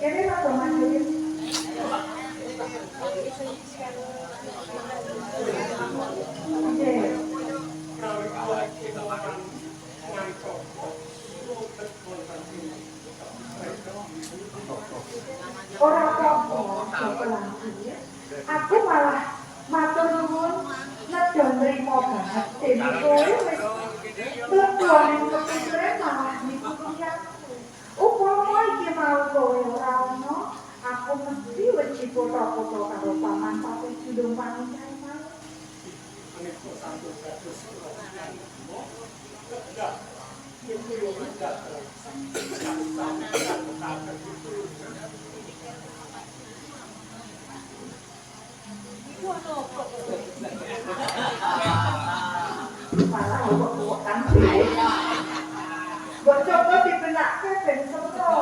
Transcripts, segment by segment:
Kene lah teman ini. Orang apa aku malah matur nuwun nedha nrimo banget dene kowe wis mlebuan ing kepikire malah niku kuliah. Upama iki mau kowe ora ono, aku mesti wis dipoto-poto karo paman pape judung panitia mau. Malah kok kan sih. Mbok coba dibenake ben sempro.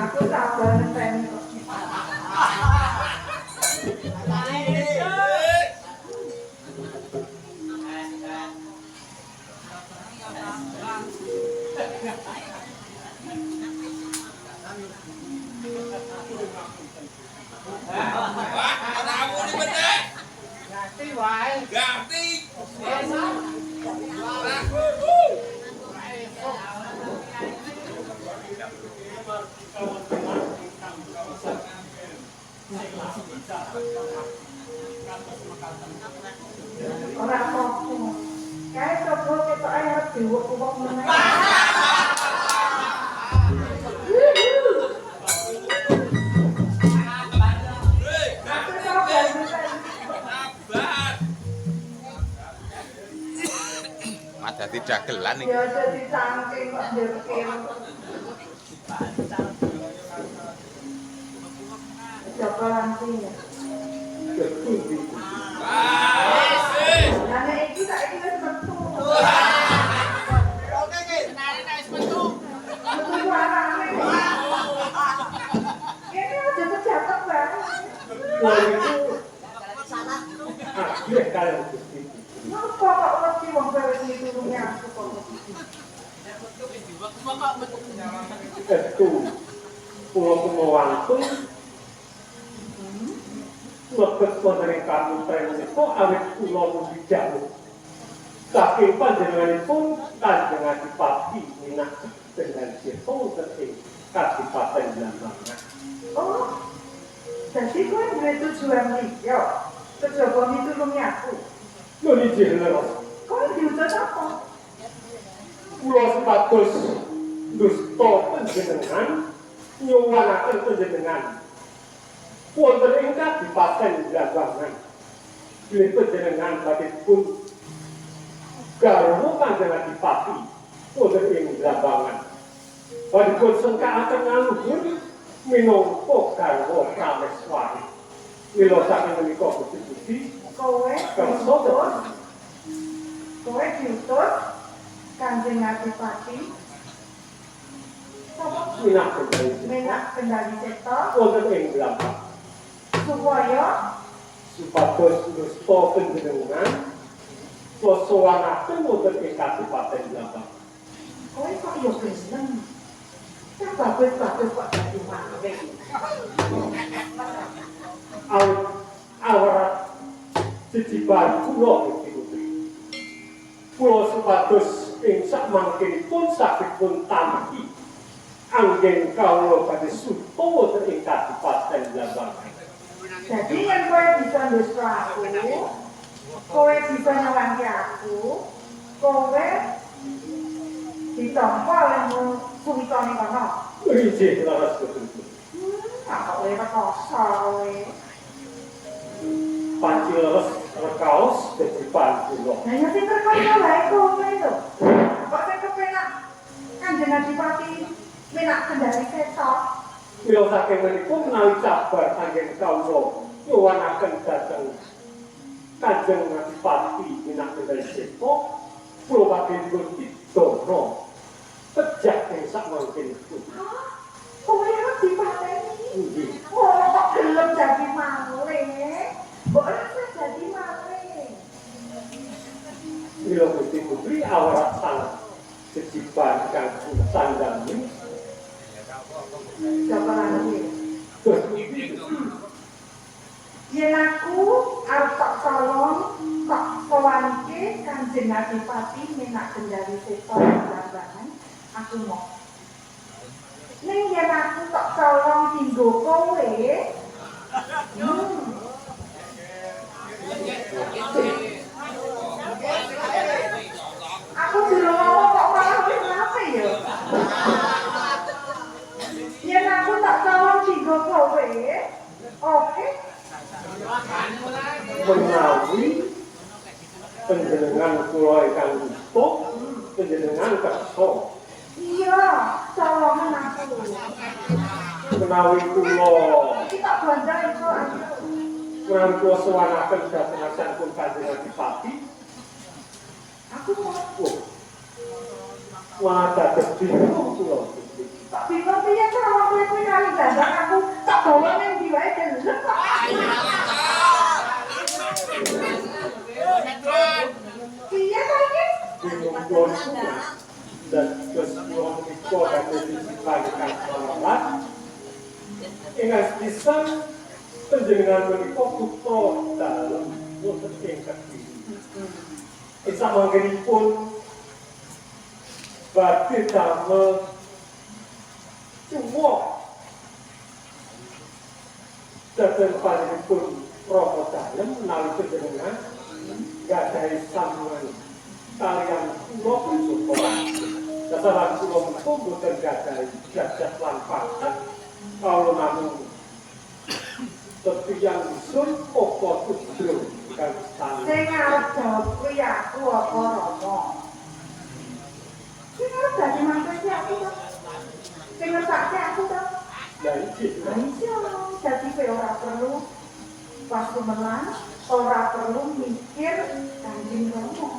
Aku sabar ngenteni kok. Ganti wae. Ganti. Ora apa-apa. Kae coba ketok ae arep diwuk-wuk meneh. Dadi dagelan iki. Ya dadi cangking kok ndekir. Coba langsung ya. Nah, iki saiki wis metu. Oke iki, senare nek wis metu. Metu warane. Kene aja kejatek banget. Salah. Iya kalian Gusti. Napa kok wedi wong gawe ditulungi aku kok. Itu pulau-pulauanku lebet menerima kamu itu awet pulau bijak saking panjenenganipun kanjeng Adipati minat dengan sipung keting Kadipaten Blambangan. Oh, jadi kowe duwe tujuan liya kejaba mitulungi aku. Lho iki lho. Kowe diutus apa? Pulau sepatus dusta panjenengan nyuwunaken panjenengan wonten ing Kadipaten Blambangan. Bilih panjenengan badhe pun garwa kanjeng Adipati wonten ing Blambangan. Badhe pun sengkaaken ngaluhur minangka garwa Prameswari. Mila saking menika Gusti Kowe diutus Kanjeng Adipati menak kendali cipta wonten ing Blambangan supaya supados dusta panjenengan sosoanaken wonten ing Kadipaten Blambangan. kowe kok yo seneng. Tak bagus-bagus kok dadi maweh. Awrat ciciban kula Gusti. Kula supados ing sakmangkinipun saged tampi anggen kawula badhe suta wonten ing Kadipaten Blambangan. Jadi yang kowe bisa ndusra aku, kowe bisa nyewangi aku, kowe ditampa oleh suwitane kono. Injih laras Gusti. Tak kowe rekoso kowe. Panci leres rekaos ciciban kula. Lah ya sing rekoso wae kowe lho. Kok sing kepenak Kanjeng Adipati menak kendali setok. Bila saking menika menawi cabar anggen kawula nyuwunaken dhateng Kanjeng Adipati Minak Kendari Seto, kula badhe dipun pidana pejah ing sakmangkenipun. Kowe harus dipateni. Nggih. Oh, kok gelem jadi maling? Kok rasa jadi maling? Mila Gusti Putri awrat sana sejiban kang sandang Coba lagi. Yen aku arep tak tolong tak sowanke Kanjeng Adipati Minak Kendari Seto Blambangan, aku mau. Ning yen aku tak tolong dinggo kowe. Aku durung ngomong kok malah kenapa ya? Yen aku tak tolong dinggo kowe. Oke. menawi panjenengan kula ingkang utuh panjenengan kersa Iya, tolongan aku. menawi kula Kita bandar itu aja. menawi kula sewanaken dhateng asanipun Kanjeng Adipati Aku mau. wah dados bingung kula Tak bingung piye cara kowe kali dandang aku tak bawa ning ndi wae gelem kok. Piye kok iki? bingung kula dan terus kula menika badhe disipan kang selamat ingkang pisan panjenengan menika putra dalem wonten ing Kediri. Ing samangkenipun badhe damel cuma dhateng panjenenganipun Rama dalem menawi panjenengan gadahi sambungan kaliyan kula Punsukara. Dasaran kula menika boten gadahi jajak lan pangkat kawula namung tetiang sun apa tudro kang sami. Sing arep jawab kuwi aku apa Rama? Sing arep dadi mantu aku to. Sing ngersake aku to. Lah iki Iya, dadi kowe ora perlu pas sumelan, ora perlu mikir Kanjeng Rama.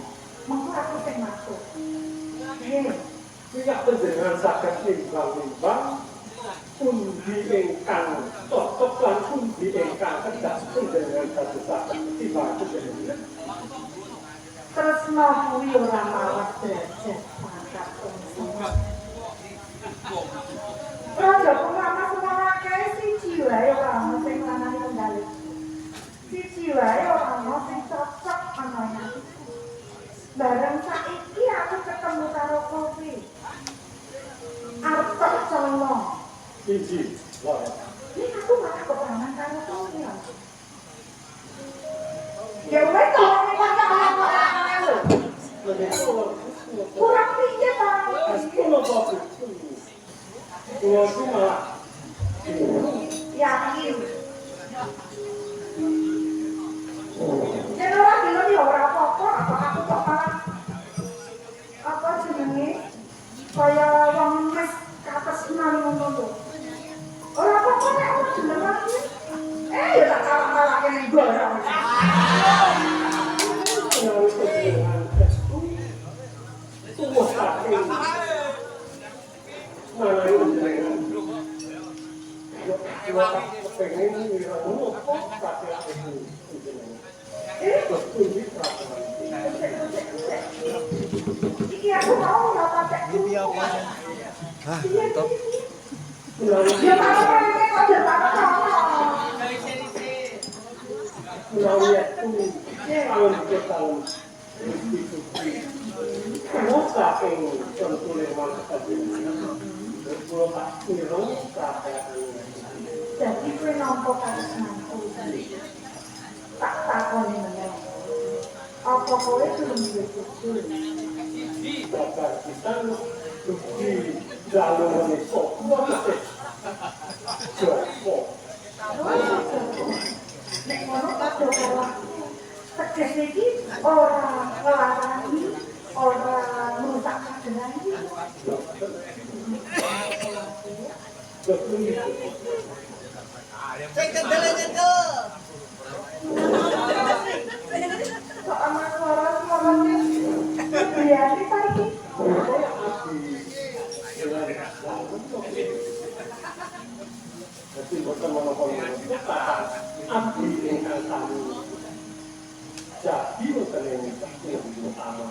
Mengko aku sing matur. tidak panjenengan saged nimbang-nimbang pundi ingkang cocok lan pundi ingkang kedah panjenengan dadosaken timbang panjenengan. Tresna kuwi ora mawas derajat pangkat umum. Raja Purnama semana kae siji wae ora ana sing lanang kendali. Siji wae ora ana sing cocok ana nang. Bareng saiki aku ketemu karo kowe. Arep tak colong. Siji, lho. Ini aku malah kepangan karo kowe ya. Ya wes tolong nek kaya lho. Kurang piye ta? Kula bapak. Kula ku malah Yakin. Yen ora gelem ya ora apa-apa, apa aku kok malah apa jenenge kaya wong wis katresnan ngono lho. Ora apa-apa nek aku gelem lagi. Ya tak kalah-kalahke ning barang. menawi panjenengan estu tuwuh saking menawi panjenengan kula pengen ngira-ngira apa saking panjenengan. Terus pundi prasaran. Iki aku mau ya pakai Ini apa? Hah, mantap. Menawi Ya apa-apa nek kok ya tak apa. menawi estu alun ketahun kula saking contone mangkat panjenengan. Kula tak kira saking Jadi kowe nampa katresnanku. Tak takoni meneh. Apa kowe durung duwe bojo? bapak kita bukti jalur menika kuwi Joko. Nek ngono padha karo aku. Teges iki ora ngelarani, ora merusak kadenan iki. Sing kendele nyekel. Kok ana suara-suaranya Briani tadi? Jadi bukan monopoli abdi ingkang sami. Jadi bukan yang utama.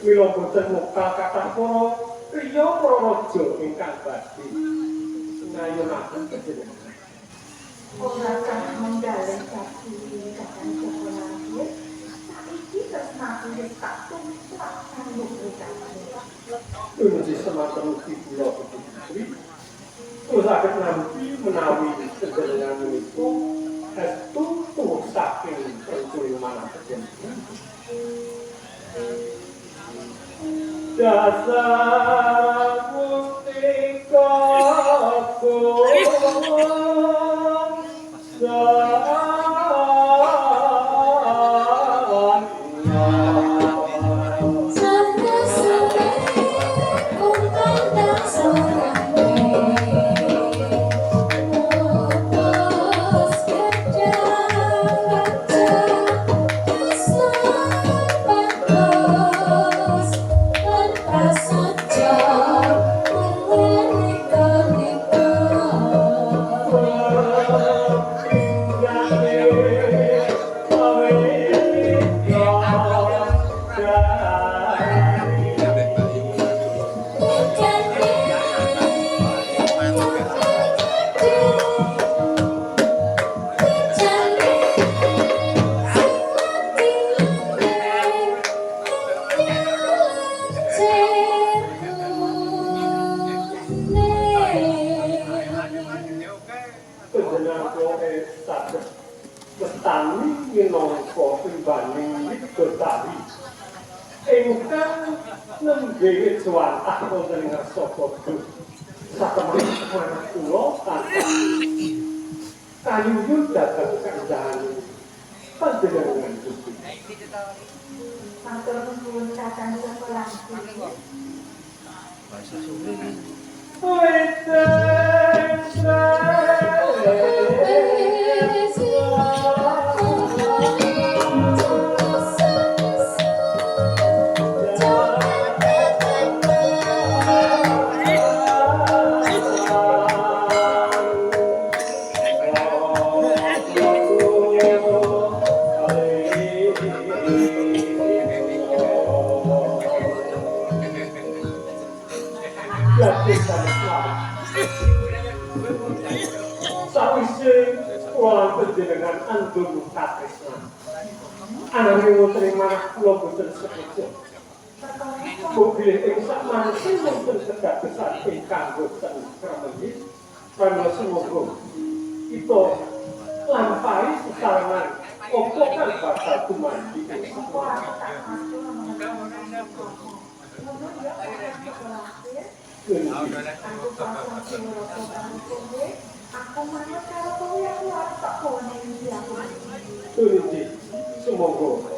Mila boten mokal kathah para priya para raja ingkang badhe ngayonaken panjenengan. Ora kang menggalih kaki kakang Joko Langit. Saiki tresnaku wis tak tumplak kanggo rekane. Tunji semanten ugi kula putri. Terus saged nampi menawi panjenengan menika estu tuwuh saking percaya manah panjenengan. dasar mustika Petani minangka imbaning Widodari ingkang nembe jawantah wonten ing Rasabada satemah kula kanyuwun dhateng kandhane panjenengan Gusti. Matur nuwun kakang sekolah. Bahasa Sunda. Sawise kula panjenengan andhung katresnan. Ananging wonten manah kula boten setuju. Bilih ing sakmangke wonten sedadosan ingkang boten kramenis, pramila semoga kita lampahi sesarengan apa kang bakal dumadi ing aku manut karo kowe aku arep tak kowe iki aku. Turuti, semoga